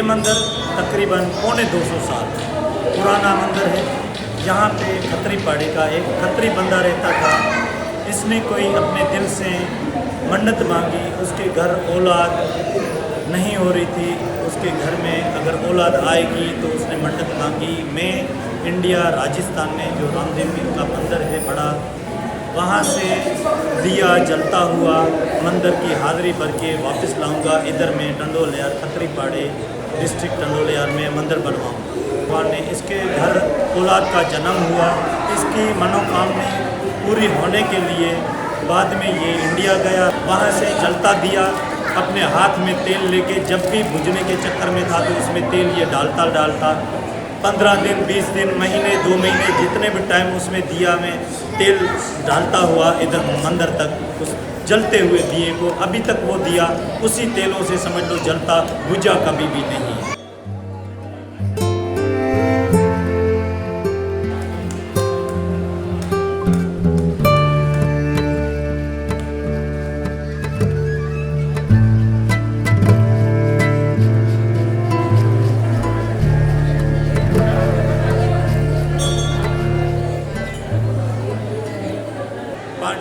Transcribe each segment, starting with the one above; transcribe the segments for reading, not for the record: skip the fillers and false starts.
मंदिर तकरीबन 250 साल पुराना मंदिर है। यहाँ पे खत्री पहाड़ी का एक खत्री बंदा रहता था। इसने कोई अपने दिल से मन्नत मांगी, उसके घर औलाद नहीं हो रही थी, उसके घर में अगर औलाद आएगी तो उसने मन्नत मांगी, मैं इंडिया राजस्थान में जो रामदेव पीर का मंदिर है बड़ा, वहाँ से दिया जलता हुआ मंदिर की हाज़िरी भर के वापस लाऊंगा। इधर में टंडोलियार खत्री पहाड़ी डिस्ट्रिक्ट टंडोलियार में मंदिर बनवाऊँगा। भगवान ने इसके घर औलाद का जन्म हुआ, इसकी मनोकामना पूरी होने के लिए बाद में ये इंडिया गया। वहाँ से जलता दिया अपने हाथ में तेल लेके, जब भी बुझने के चक्कर में था तो उसमें तेल ये डालता 15 दिन 20 दिन महीने 2 महीने जितने भी टाइम उसमें दिया में तेल डालता हुआ इधर मंदिर तक उस जलते हुए दिए को अभी तक वो दिया उसी तेलों से समझ लो जलता बुझा कभी भी नहीं है।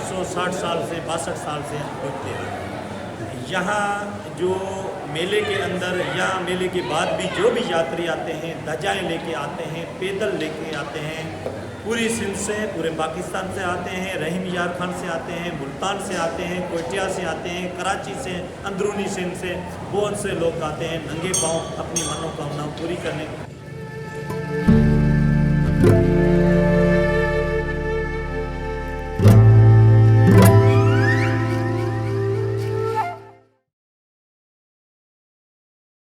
सौ 60 साल से 62 साल से हम पूछते हैं। यहाँ जो मेले के अंदर या मेले के बाद भी जो भी यात्री आते हैं ध्वजाएँ लेके आते हैं, पैदल लेके आते हैं, पूरी सिंध से पूरे पाकिस्तान से आते हैं, रहीम यार खान से आते हैं, मुल्तान से आते हैं, कोयटिया से आते हैं, कराची से, अंदरूनी सिंध से बहुत से लोग आते हैं नंगे पाँव अपनी मनोकामना पूरी करने।